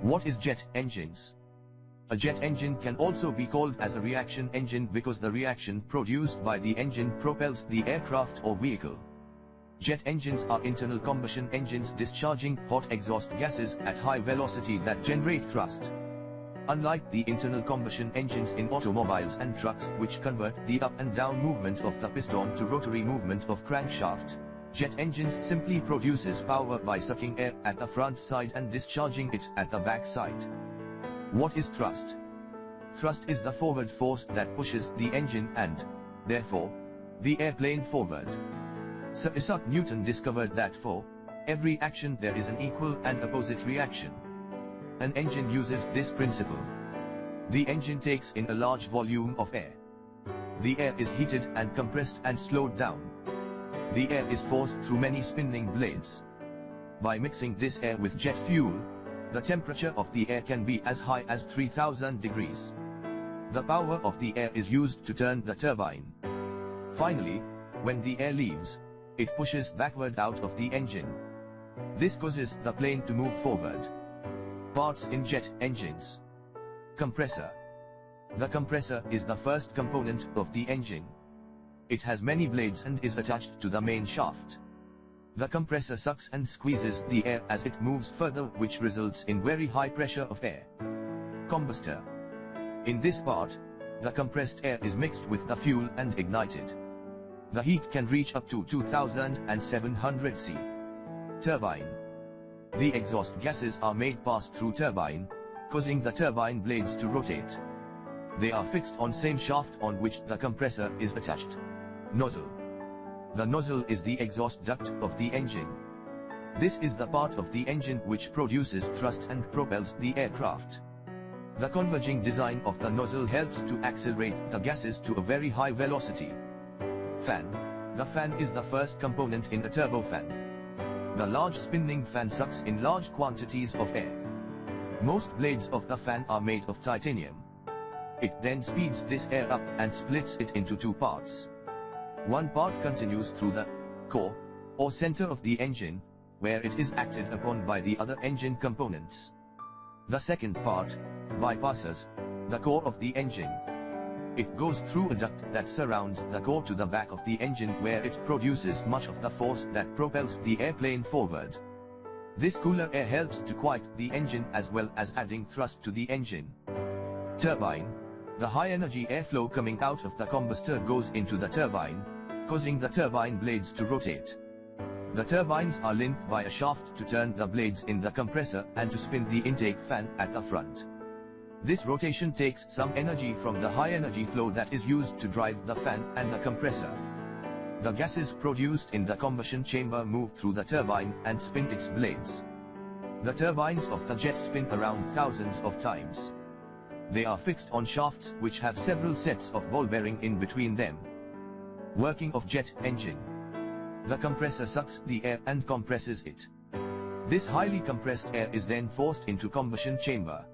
What is jet engines? A jet engine can also be called as a reaction engine because the reaction produced by the engine propels the aircraft or vehicle. Jet engines are internal combustion engines discharging hot exhaust gases at high velocity that generate thrust. Unlike the internal combustion engines in automobiles and trucks which convert the up and down movement of the piston to rotary movement of crankshaft, jet engines simply produces power by sucking air at the front side and discharging it at the back side. What is thrust? Thrust is the forward force that pushes the engine and, therefore, the airplane forward. Sir Isaac Newton discovered that for every action there is an equal and opposite reaction. An engine uses this principle. The engine takes in a large volume of air. The air is heated and compressed and slowed down. The air is forced through many spinning blades. By mixing this air with jet fuel, the temperature of the air can be as high as 3000 degrees. The power of the air is used to turn the turbine. Finally, when the air leaves, it pushes backward out of the engine. This causes the plane to move forward. Parts in jet engines. Compressor. The compressor is the first component of the engine. It has many blades and is attached to the main shaft. The compressor sucks and squeezes the air as it moves further, which results in very high pressure of air. Combustor. In this part, the compressed air is mixed with the fuel and ignited. The heat can reach up to 2700 C. Turbine. The exhaust gases are made pass through turbine, causing the turbine blades to rotate. They are fixed on same shaft on which the compressor is attached. Nozzle. The nozzle is the exhaust duct of the engine. This is the part of the engine which produces thrust and propels the aircraft. The converging design of the nozzle helps to accelerate the gases to a very high velocity. Fan. The fan is the first component in a turbofan. The large spinning fan sucks in large quantities of air. Most blades of the fan are made of titanium. It then speeds this air up and splits it into two parts. One part continues through the core, or center of the engine, where it is acted upon by the other engine components. The second part bypasses the core of the engine. It goes through a duct that surrounds the core to the back of the engine, where it produces much of the force that propels the airplane forward. This cooler air helps to quiet the engine as well as adding thrust to the engine. Turbine. The high energy airflow coming out of the combustor goes into the turbine, causing the turbine blades to rotate. The turbines are linked by a shaft to turn the blades in the compressor and to spin the intake fan at the front. This rotation takes some energy from the high energy flow that is used to drive the fan and the compressor. The gases produced in the combustion chamber move through the turbine and spin its blades. The turbines of the jet spin around thousands of times. They are fixed on shafts which have several sets of ball bearing in between them. Working of jet engine. The compressor sucks the air and compresses it. This highly compressed air is then forced into combustion chamber.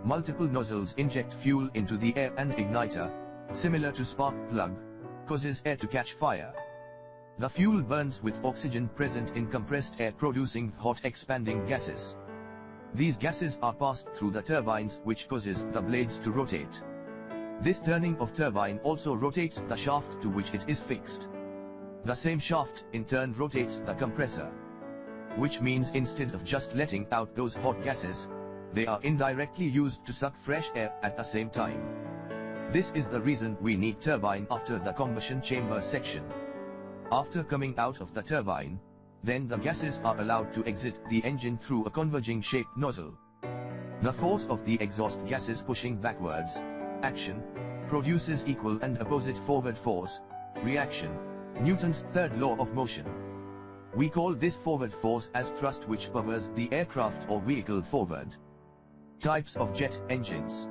Multiple nozzles inject fuel into the air, and igniter, similar to spark plug, causes air to catch fire. The fuel burns with oxygen present in compressed air, producing hot expanding gases. These gases are passed through the turbines, which causes the blades to rotate. This turning of turbine also rotates the shaft to which it is fixed. The same shaft in turn rotates the compressor. Which means instead of just letting out those hot gases, they are indirectly used to suck fresh air at the same time. This is the reason we need turbine after the combustion chamber section. After coming out of the turbine, then the gases are allowed to exit the engine through a converging shaped nozzle. The force of the exhaust gases pushing backwards, action, produces equal and opposite forward force, reaction, Newton's third law of motion. We call this forward force as thrust, which powers the aircraft or vehicle forward. Types of jet engines.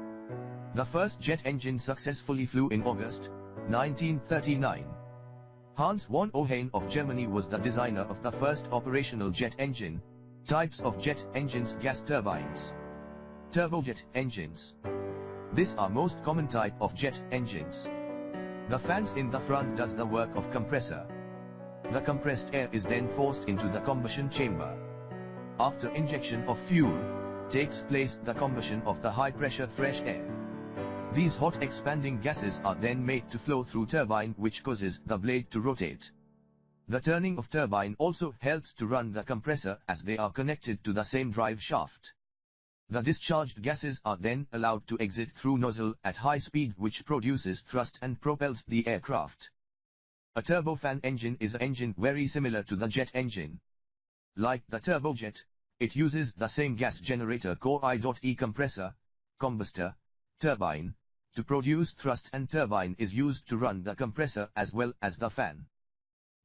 The first jet engine successfully flew in August 1939. Hans von Ohain of Germany was the designer of the first operational jet engine. Types of jet engines: gas turbines, turbojet engines. These are most common type of jet engines. The fans in the front does the work of compressor. The compressed air is then forced into the combustion chamber. After injection of fuel, takes place the combustion of the high-pressure fresh air. These hot expanding gases are then made to flow through turbine, which causes the blade to rotate. The turning of turbine also helps to run the compressor as they are connected to the same drive shaft. The discharged gases are then allowed to exit through nozzle at high speed, which produces thrust and propels the aircraft. A turbofan engine is an engine very similar to the jet engine. Like the turbojet, it uses the same gas generator core I.E compressor, combustor, turbine, to produce thrust, and turbine is used to run the compressor as well as the fan.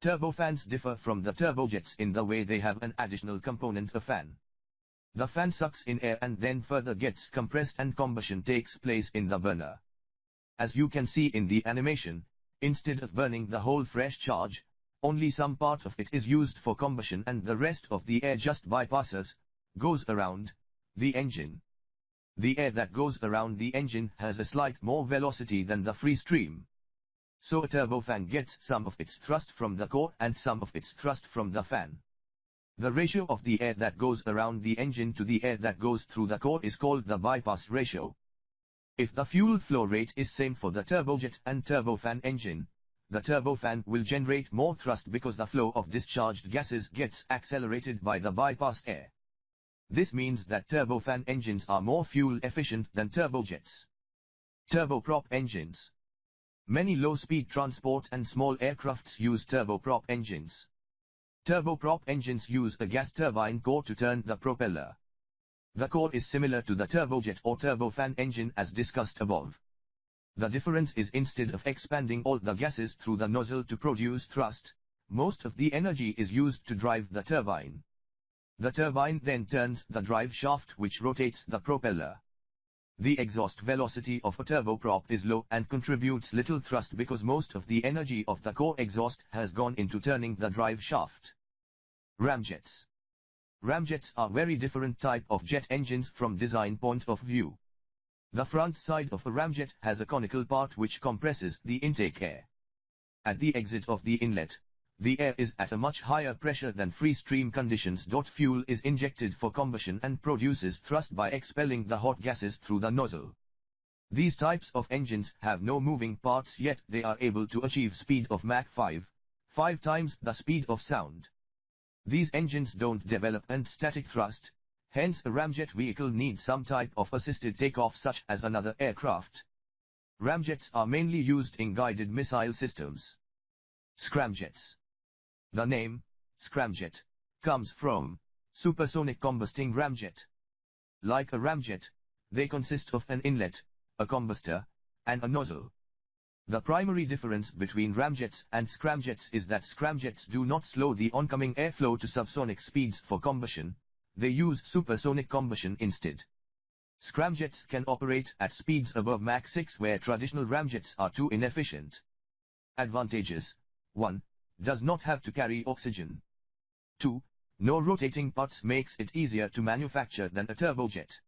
Turbofans differ from the turbojets in the way they have an additional component, a fan. The fan sucks in air and then further gets compressed and combustion takes place in the burner. As you can see in the animation, instead of burning the whole fresh charge, only some part of it is used for combustion and the rest of the air just bypasses, goes around, the engine. The air that goes around the engine has a slight more velocity than the free stream. So a turbofan gets some of its thrust from the core and some of its thrust from the fan. The ratio of the air that goes around the engine to the air that goes through the core is called the bypass ratio. If the fuel flow rate is same for the turbojet and turbofan engine, the turbofan will generate more thrust because the flow of discharged gases gets accelerated by the bypassed air. This means that turbofan engines are more fuel efficient than turbojets. Turboprop engines. Many low-speed transport and small aircrafts use turboprop engines. Turboprop engines use a gas turbine core to turn the propeller. The core is similar to the turbojet or turbofan engine as discussed above. The difference is instead of expanding all the gases through the nozzle to produce thrust, most of the energy is used to drive the turbine. The turbine then turns the drive shaft, which rotates the propeller. The exhaust velocity of a turboprop is low and contributes little thrust because most of the energy of the core exhaust has gone into turning the drive shaft. Ramjets. Ramjets are very different type of jet engines from design point of view. The front side of a ramjet has a conical part which compresses the intake air. At the exit of the inlet, the air is at a much higher pressure than free stream conditions. Fuel is injected for combustion and produces thrust by expelling the hot gases through the nozzle. These types of engines have no moving parts, yet they are able to achieve speed of Mach 5 times the speed of sound. These engines don't develop and static thrust, hence a ramjet vehicle needs some type of assisted takeoff such as another aircraft. Ramjets are mainly used in guided missile systems. Scramjets. The name, scramjet, comes from supersonic combusting ramjet. Like a ramjet, they consist of an inlet, a combustor, and a nozzle. The primary difference between ramjets and scramjets is that scramjets do not slow the oncoming airflow to subsonic speeds for combustion, they use supersonic combustion instead. Scramjets can operate at speeds above Mach 6 where traditional ramjets are too inefficient. Advantages: 1. Does not have to carry oxygen. 2. No rotating parts makes it easier to manufacture than a turbojet.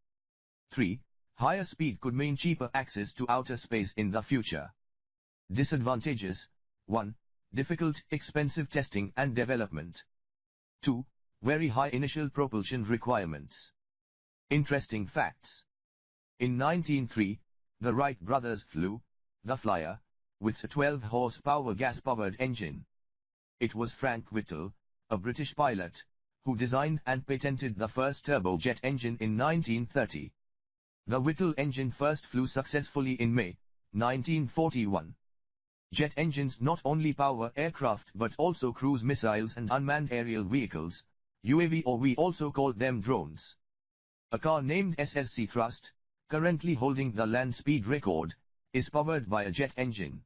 3. Higher speed could mean cheaper access to outer space in the future. Disadvantages: 1. Difficult, expensive testing and development. 2. Very high initial propulsion requirements. Interesting facts. In 1903, the Wright brothers flew the Flyer with a 12-horsepower gas-powered engine. It was Frank Whittle, a British pilot, who designed and patented the first turbojet engine in 1930. The Whittle engine first flew successfully in May 1941. Jet engines not only power aircraft but also cruise missiles and unmanned aerial vehicles, UAV, or we also call them drones. A car named SSC Thrust, currently holding the land speed record, is powered by a jet engine.